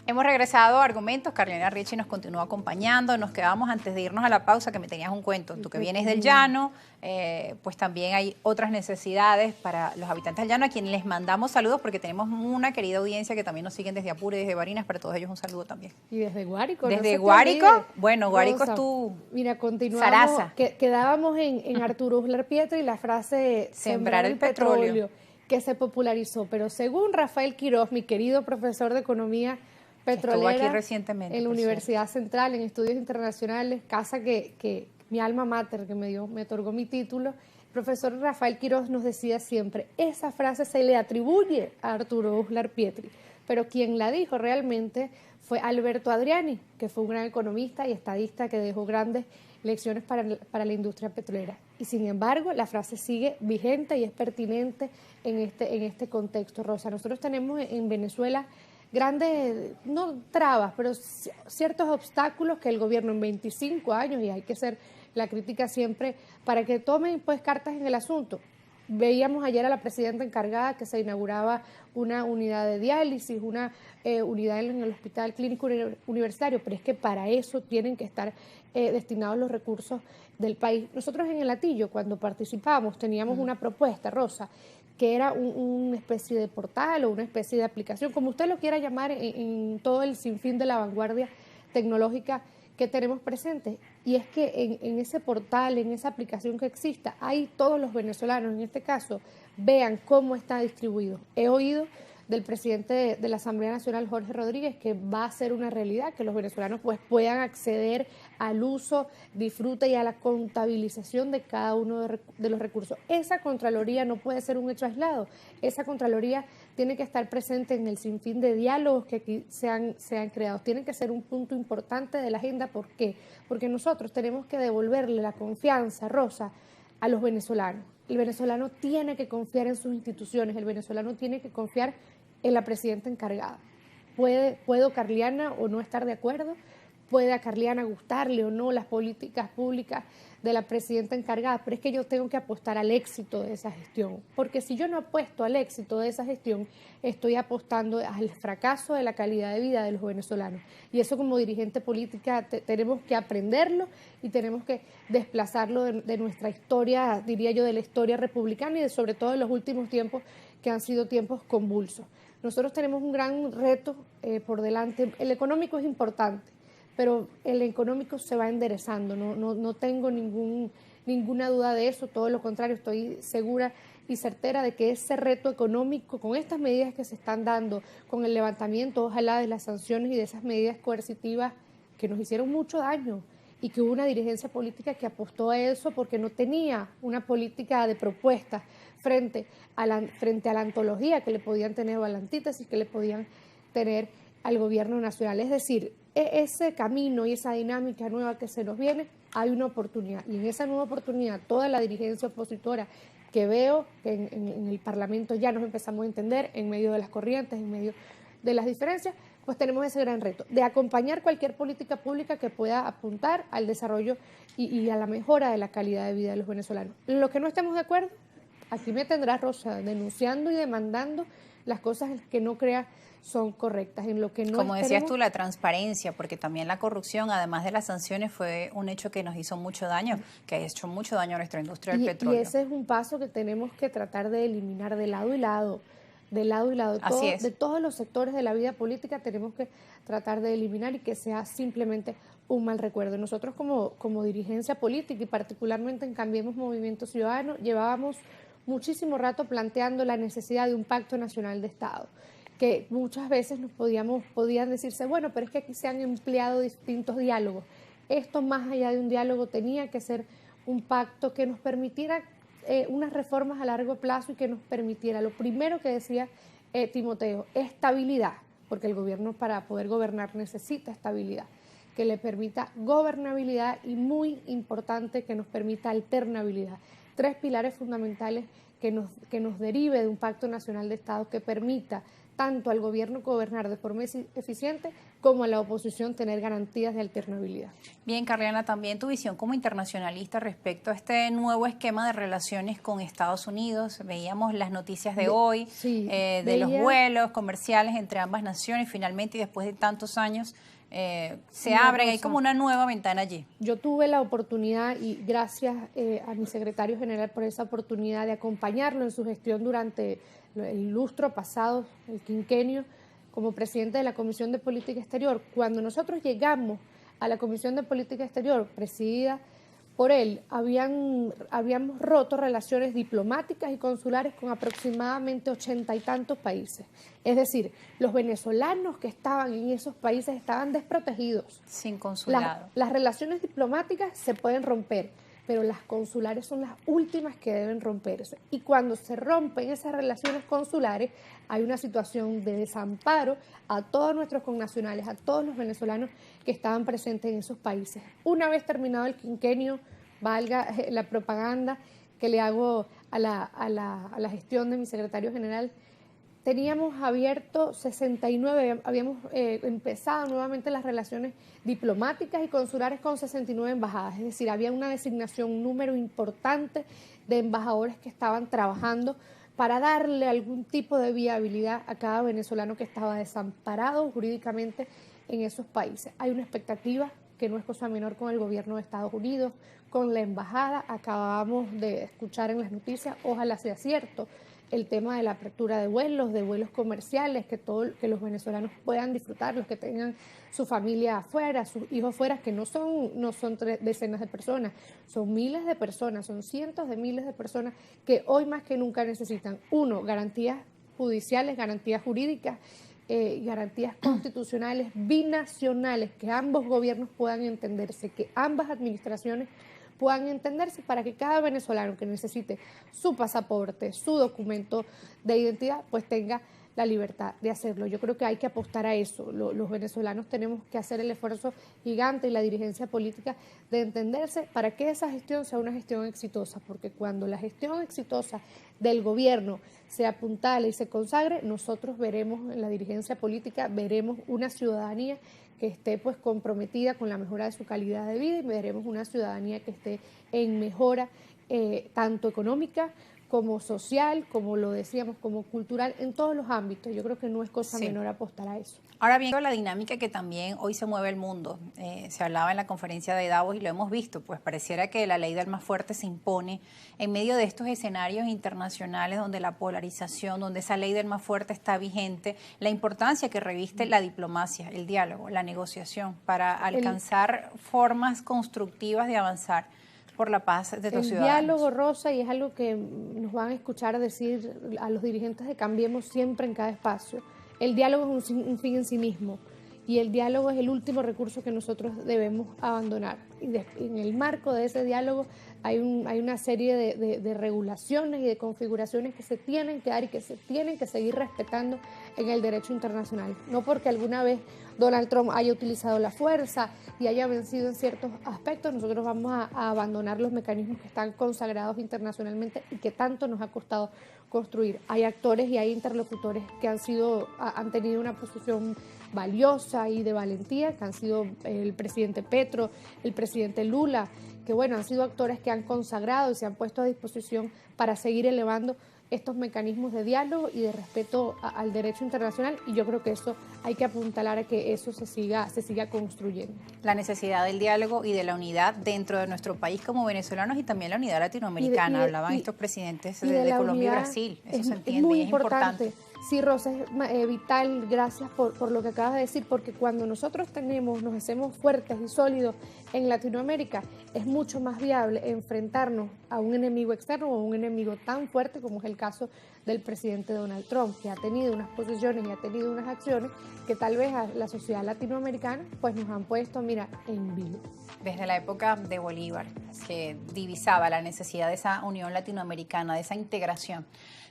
Hemos regresado a Argumentos. Carolina Ricci nos continúa acompañando. Nos quedamos antes de irnos a la pausa, que me tenías un cuento. Tú que vienes del llano, pues también hay otras necesidades para los habitantes del llano, a quienes les mandamos saludos, porque tenemos una querida audiencia que también nos siguen desde Apure, desde Barinas. Para todos ellos un saludo también. Y desde Guárico. Desde Guárico, bueno, Guárico Rosa, es tu mira, continuamos. Quedábamos en Arturo Uslar Pietri y la frase sembrar el petróleo, que se popularizó. Pero según Rafael Quiroz, mi querido profesor de economía petrolera, estuvo aquí recientemente en la Universidad Central, en estudios internacionales, casa que mi alma mater, que me otorgó mi título, el profesor Rafael Quiroz nos decía siempre, esa frase se le atribuye a Arturo Uslar Pietri, pero quien la dijo realmente fue Alberto Adriani, que fue un gran economista y estadista que dejó grandes lecciones para la industria petrolera. Y sin embargo, la frase sigue vigente y es pertinente en este contexto, Rosa. Nosotros tenemos en Venezuela grandes, no trabas, pero ciertos obstáculos que el gobierno en 25 años, y hay que hacer la crítica siempre, para que tomen pues cartas en el asunto. Veíamos ayer a la presidenta encargada que se inauguraba una unidad de diálisis, una unidad en el Hospital Clínico Universitario, pero es que para eso tienen que estar destinados los recursos del país. Nosotros en el Hatillo, cuando participamos, teníamos una propuesta, Rosa, que era una especie de portal o una especie de aplicación, como usted lo quiera llamar, en todo el sinfín de la vanguardia tecnológica que tenemos presente. Y es que en ese portal, en esa aplicación que exista, ahí todos los venezolanos, en este caso, vean cómo está distribuido. He oído del presidente de la Asamblea Nacional, Jorge Rodríguez, que va a ser una realidad, que los venezolanos pues puedan acceder al uso, disfrute y a la contabilización de cada uno de los recursos. Esa Contraloría no puede ser un hecho aislado, esa Contraloría tiene que estar presente en el sinfín de diálogos que aquí se han creado, tiene que ser un punto importante de la agenda. ¿Por qué? Porque nosotros tenemos que devolverle la confianza, Rosa, a los venezolanos. El venezolano tiene que confiar en sus instituciones, el venezolano tiene que confiar en la presidenta encargada. ¿Puedo Carliana o no estar de acuerdo? ¿Puede a Carliana gustarle o no las políticas públicas de la presidenta encargada? Pero es que yo tengo que apostar al éxito de esa gestión, porque si yo no apuesto al éxito de esa gestión, estoy apostando al fracaso de la calidad de vida de los venezolanos. Y eso como dirigente política tenemos que aprenderlo y tenemos que desplazarlo de nuestra historia, diría yo, de la historia republicana y sobre todo de los últimos tiempos que han sido tiempos convulsos. Nosotros tenemos un gran reto por delante. El económico es importante, pero el económico se va enderezando, no tengo ninguna duda de eso, todo lo contrario, estoy segura y certera de que ese reto económico, con estas medidas que se están dando, con el levantamiento, ojalá, de las sanciones y de esas medidas coercitivas que nos hicieron mucho daño, y que hubo una dirigencia política que apostó a eso porque no tenía una política de propuestas frente a la antología que le podían tener o a la antítesis que le podían tener al gobierno nacional. Es decir, ese camino y esa dinámica nueva que se nos viene, hay una oportunidad. Y en esa nueva oportunidad, toda la dirigencia opositora que veo que en el Parlamento ya nos empezamos a entender en medio de las corrientes, en medio de las diferencias, pues tenemos ese gran reto de acompañar cualquier política pública que pueda apuntar al desarrollo y a la mejora de la calidad de vida de los venezolanos. En lo que no estemos de acuerdo, aquí me tendrá, Rosa, denunciando y demandando las cosas que no crea son correctas. En lo que no Como decías tú, la transparencia, porque también la corrupción, además de las sanciones, fue un hecho que nos hizo mucho daño, que ha hecho mucho daño a nuestra industria del petróleo. Y ese es un paso que tenemos que tratar de eliminar de lado y lado. De todos los sectores de la vida política tenemos que tratar de eliminar y que sea simplemente un mal recuerdo. Nosotros como dirigencia política y particularmente en Cambiemos Movimiento Ciudadano llevábamos muchísimo rato planteando la necesidad de un pacto nacional de Estado, que muchas veces podían decirse, bueno, pero es que aquí se han empleado distintos diálogos. Esto, más allá de un diálogo, tenía que ser un pacto que nos permitiera unas reformas a largo plazo y que nos permitiera, lo primero que decía Timoteo, estabilidad, porque el gobierno para poder gobernar necesita estabilidad, que le permita gobernabilidad y, muy importante, que nos permita alternabilidad. 3 pilares fundamentales que nos derive de un pacto nacional de Estado que permita tanto al gobierno gobernar de forma eficiente como a la oposición tener garantías de alternabilidad. Bien, Carliana, también tu visión como internacionalista respecto a este nuevo esquema de relaciones con Estados Unidos. Veíamos las noticias de hoy, sí, de los vuelos comerciales entre ambas naciones, finalmente, y después de tantos años, se abren, hay como una nueva ventana allí. Yo tuve la oportunidad, y gracias a mi secretario general por esa oportunidad de acompañarlo en su gestión durante el lustro pasado, el quinquenio, como presidente de la Comisión de Política Exterior. Cuando nosotros llegamos a la Comisión de Política Exterior, presidida por él, habíamos roto relaciones diplomáticas y consulares con aproximadamente 80 y tantos países. Es decir, los venezolanos que estaban en esos países estaban desprotegidos. Sin consulado. Las relaciones diplomáticas se pueden romper, pero las consulares son las últimas que deben romperse. Y cuando se rompen esas relaciones consulares, hay una situación de desamparo a todos nuestros connacionales, a todos los venezolanos que estaban presentes en esos países. Una vez terminado el quinquenio, valga la propaganda que le hago a la gestión de mi secretario general, teníamos abierto 69, habíamos empezado nuevamente las relaciones diplomáticas y consulares con 69 embajadas, es decir, había una designación, un número importante de embajadores que estaban trabajando para darle algún tipo de viabilidad a cada venezolano que estaba desamparado jurídicamente en esos países. Hay una expectativa que no es cosa menor con el gobierno de Estados Unidos, con la embajada. Acabamos de escuchar en las noticias, ojalá sea cierto, el tema de la apertura de vuelos comerciales, que los venezolanos puedan disfrutar, los que tengan su familia afuera, sus hijos afuera, que no son decenas de personas, son miles de personas, son cientos de miles de personas que hoy más que nunca necesitan, uno, garantías judiciales, garantías jurídicas, garantías constitucionales, binacionales, que ambos gobiernos puedan entenderse, que ambas administraciones puedan entenderse para que cada venezolano que necesite su pasaporte, su documento de identidad, pues tenga la libertad de hacerlo. Yo creo que hay que apostar a eso. Los venezolanos tenemos que hacer el esfuerzo gigante y la dirigencia política de entenderse para que esa gestión sea una gestión exitosa, porque cuando la gestión exitosa del gobierno se apuntale y se consagre, nosotros veremos en la dirigencia política, veremos una ciudadanía que esté pues comprometida con la mejora de su calidad de vida y veremos una ciudadanía que esté en mejora tanto económica como social, como lo decíamos, como cultural, en todos los ámbitos. Yo creo que no es cosa menor apostar a eso. Ahora bien, la dinámica que también hoy se mueve el mundo, se hablaba en la conferencia de Davos y lo hemos visto, pues pareciera que la ley del más fuerte se impone en medio de estos escenarios internacionales donde la polarización, donde esa ley del más fuerte está vigente, la importancia que reviste la diplomacia, el diálogo, la negociación para alcanzar formas constructivas de avanzar por la paz de los ciudadanos. El diálogo, Rosa, y es algo que nos van a escuchar decir a los dirigentes de Cambiemos siempre en cada espacio, el diálogo es un fin en sí mismo y el diálogo es el último recurso que nosotros debemos abandonar. Y en el marco de ese diálogo hay una serie de regulaciones y de configuraciones que se tienen que dar y que se tienen que seguir respetando en el derecho internacional. No porque alguna vez Donald Trump haya utilizado la fuerza y haya vencido en ciertos aspectos, nosotros vamos a abandonar los mecanismos que están consagrados internacionalmente y que tanto nos ha costado construir. Hay actores y hay interlocutores que han tenido una posición valiosa y de valentía, que han sido el presidente Petro, el presidente Lula, que bueno, han sido actores que han consagrado y se han puesto a disposición para seguir elevando estos mecanismos de diálogo y de respeto al derecho internacional, y yo creo que eso hay que apuntalar a que eso se siga construyendo. La necesidad del diálogo y de la unidad dentro de nuestro país como venezolanos y también la unidad latinoamericana. Hablaban estos presidentes de Colombia y Brasil, eso se entiende, es muy importante. Sí, Rosa, es vital, gracias por lo que acabas de decir, porque cuando nosotros nos hacemos fuertes y sólidos en Latinoamérica, es mucho más viable enfrentarnos a un enemigo externo o a un enemigo tan fuerte como es el caso del presidente Donald Trump, que ha tenido unas posiciones y ha tenido unas acciones que tal vez a la sociedad latinoamericana pues nos han puesto, mira, en vilo. Desde la época de Bolívar, que divisaba la necesidad de esa unión latinoamericana, de esa integración.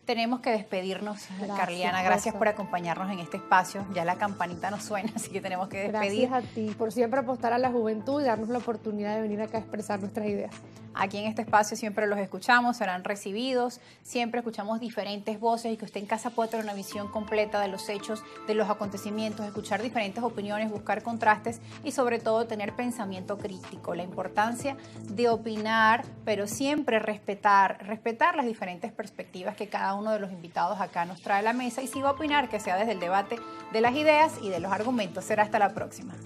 Tenemos que despedirnos, Carliana. Gracias por acompañarnos en este espacio. Ya la campanita nos suena, así que tenemos que despedir. Gracias a ti por siempre apostar a la juventud y darnos la oportunidad de venir acá a expresar nuestras ideas. Aquí en este espacio siempre los escuchamos, serán recibidos, siempre escuchamos diferentes voces y que usted en casa pueda tener una visión completa de los hechos, de los acontecimientos, escuchar diferentes opiniones, buscar contrastes y sobre todo tener pensamiento crítico. La importancia de opinar, pero siempre respetar las diferentes perspectivas que cada uno de los invitados acá nos trae a la mesa, y si va a opinar, que sea desde el debate de las ideas y de los argumentos. Será hasta la próxima.